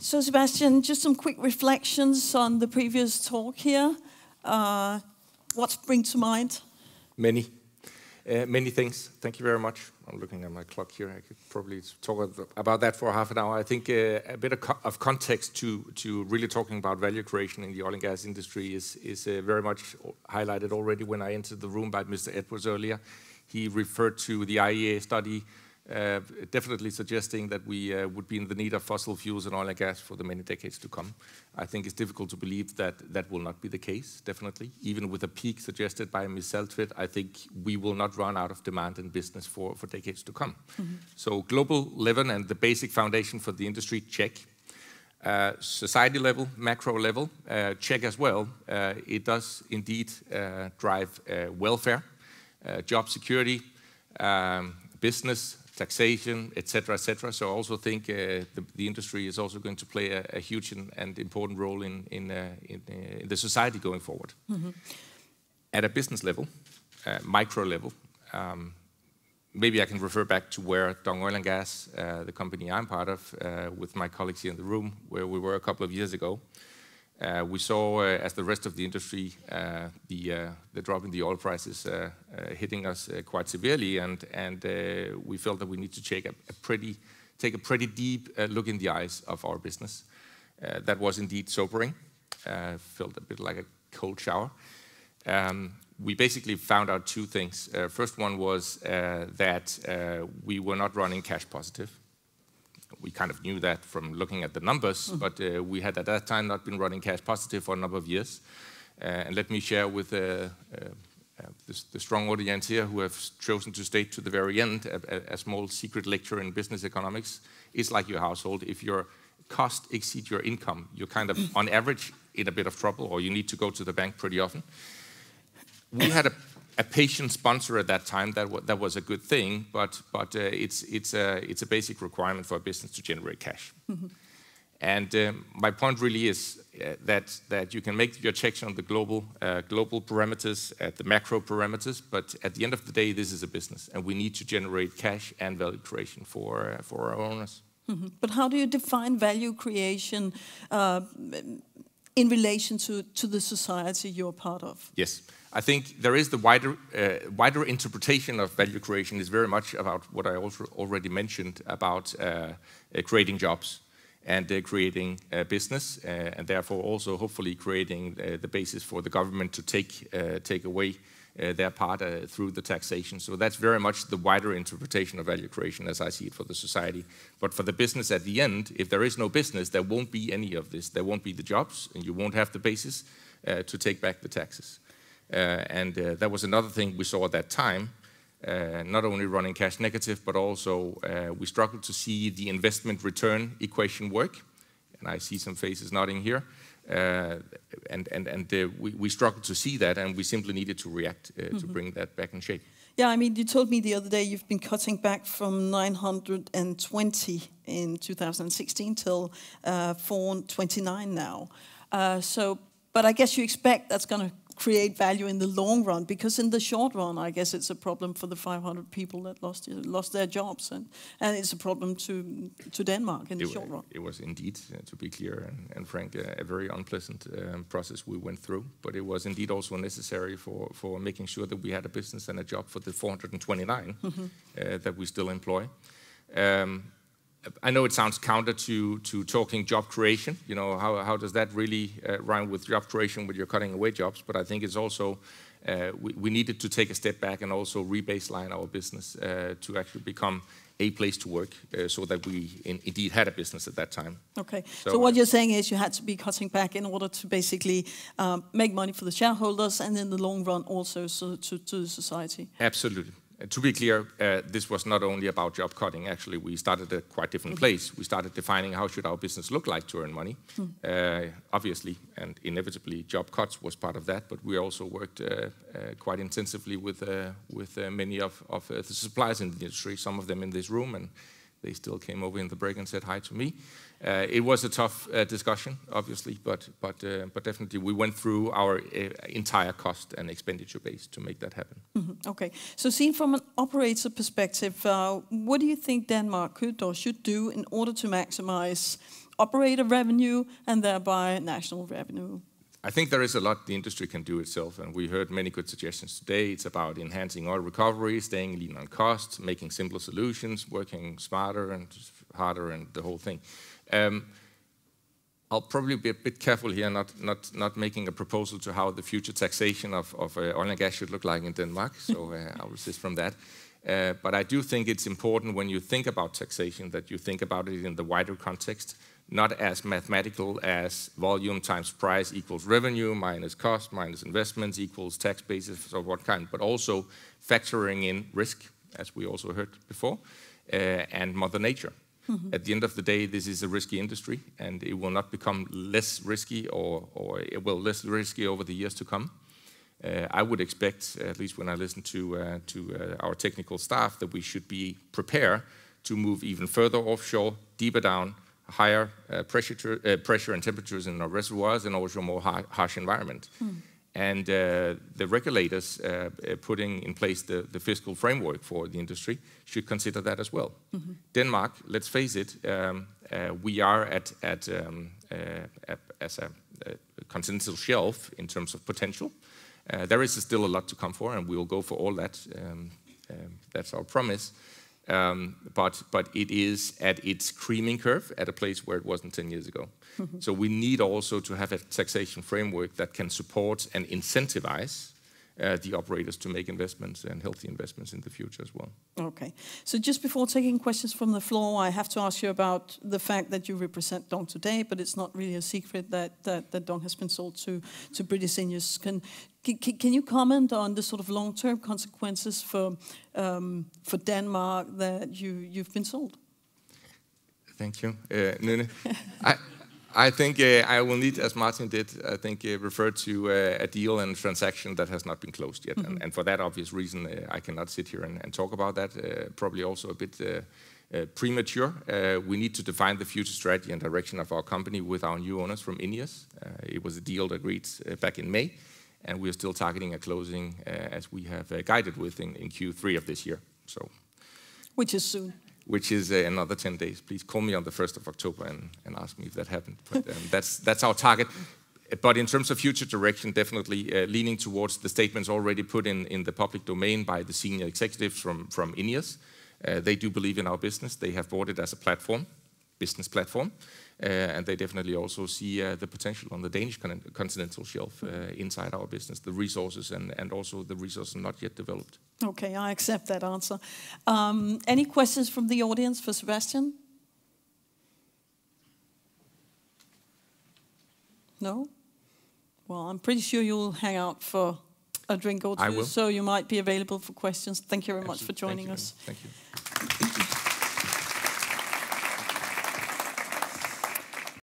So Sebastian, just some quick reflections on the previous talk here. What springs to mind? Many things. Thank you very much. I'm looking at my clock here. I could probably talk about that for half an hour. I think a bit of context to really talking about value creation in the oil and gas industry is very much highlighted already when I entered the room by Mr. Edwards earlier. He referred to the IEA study, definitely suggesting that we would be in the need of fossil fuels and oil and gas for the many decades to come. I think it's difficult to believe that that will not be the case, definitely. Even with a peak suggested by Ms. Seltvedt, I think we will not run out of demand in business for decades to come. So global level and the basic foundation for the industry, check. Society level, macro level, check as well. It does indeed drive welfare, job security, business, taxation, etc., etc. So I also think the industry is also going to play a huge and important role in the society going forward. At a business level, micro level, maybe I can refer back to where Dong Oil and Gas, the company I'm part of, with my colleagues here in the room, where we were a couple of years ago. We saw, as the rest of the industry, the drop in the oil prices hitting us quite severely, and we felt that we need to take a pretty deep look in the eyes of our business. That was indeed sobering. Felt a bit like a cold shower. We basically found out two things. First one was that we were not running cash positive. We kind of knew that from looking at the numbers, but we had at that time not been running cash positive for a number of years. And let me share with the strong audience here who have chosen to stay to the very end a small secret lecture in business economics. It's like your household. If your cost exceeds your income, you're kind of on average in a bit of trouble, or you need to go to the bank pretty often. We had a patient sponsor at that time. That was a good thing, but it's a basic requirement for a business to generate cash. And my point really is that you can make your checks on the global parameters, at the macro parameters, but at the end of the day, this is a business, and we need to generate cash and value creation for our owners. But how do you define value creation in relation to the society you're part of? Yes. I think there is the wider interpretation of value creation is very much about what I also already mentioned about creating jobs and creating business, and therefore also hopefully creating the basis for the government to take away their part through the taxation. So that's very much the wider interpretation of value creation as I see it for the society. But for the business at the end, if there is no business, there won't be any of this. There won't be the jobs, and you won't have the basis to take back the taxes. And that was another thing we saw at that time, not only running cash negative, but also we struggled to see the investment return equation work. And I see some faces nodding here. We struggled to see that, and we simply needed to react to bring that back in shape. Yeah, I mean, you told me the other day you've been cutting back from 920 in 2016 till 429 now. But I guess you expect that's going to create value in the long run, because in the short run, I guess it's a problem for the 500 people that lost their jobs, and it's a problem to Denmark in the short run. It was indeed, to be clear and frank, a very unpleasant process we went through, but it was indeed also necessary for making sure that we had a business and a job for the 429 that we still employ. I know it sounds counter to talking job creation. You know, how does that really rhyme with job creation when you're cutting away jobs? But I think it's also, we needed to take a step back and also re-baseline our business to actually become a place to work so that we indeed had a business at that time. Okay, so what you're saying is you had to be cutting back in order to basically make money for the shareholders and in the long run also to the society. Absolutely. To be clear, this was not only about job cutting. Actually, we started at a quite different place. We started defining how should our business look like to earn money. Obviously, and inevitably, job cuts was part of that. But we also worked quite intensively with many of the suppliers in the industry. Some of them in this room, and they still came over in the break and said hi to me. It was a tough discussion, obviously, but definitely we went through our entire cost and expenditure base to make that happen. Okay, so seen from an operator perspective, what do you think Denmark could or should do in order to maximize operator revenue and thereby national revenue? I think there is a lot the industry can do itself, and we heard many good suggestions today. It's about enhancing oil recovery, staying lean on cost, making simpler solutions, working smarter and harder, and the whole thing. I'll probably be a bit careful here, not making a proposal to how the future taxation of oil and gas should look like in Denmark, so I'll resist from that. But I do think it's important when you think about taxation that you think about it in the wider context, not as mathematical as volume times price equals revenue minus cost minus investments equals tax basis of what kind, but also factoring in risk, as we also heard before, and Mother Nature. At the end of the day, this is a risky industry, and it will not become less risky, or it will less risky over the years to come. I would expect, at least when I listen to our technical staff, that we should be prepared to move even further offshore, deeper down, higher pressure and temperatures in our reservoirs, and also more harsh environment. And the regulators putting in place the fiscal framework for the industry should consider that as well. Denmark, let's face it, we are as a continental shelf in terms of potential. There is still a lot to come for, and we will go for all that. That's our promise. But it is at its creaming curve at a place where it wasn't 10 years ago. So we need also to have a taxation framework that can support and incentivize the operators to make investments and healthy investments in the future as well. Okay. So just before taking questions from the floor, I have to ask you about the fact that you represent Dong today, but it's not really a secret that Dong has been sold to British Seniors. Can you comment on the sort of long-term consequences for Denmark that you've been sold? Thank you, Nune. I think I will need, as Martin did, I think refer to a deal and transaction that has not been closed yet. And for that obvious reason, I cannot sit here and talk about that. Probably also a bit premature. We need to define the future strategy and direction of our company with our new owners from Ineos. It was a deal agreed back in May, and we are still targeting a closing as we have guided with in Q3 of this year. So, which is soon. Which is another 10 days. Please call me on the 1st of October and ask me if that happened. But that's our target. But in terms of future direction, definitely leaning towards the statements already put in the public domain by the senior executives from Ineos. They do believe in our business. They have bought it as a platform, business platform. And they definitely also see the potential on the Danish continental shelf inside our business, the resources and also the resources not yet developed. Okay, I accept that answer. Any questions from the audience for Sebastian? No? Well, I'm pretty sure you'll hang out for a drink or two, so you might be available for questions. Thank you very much for joining us. Thank you.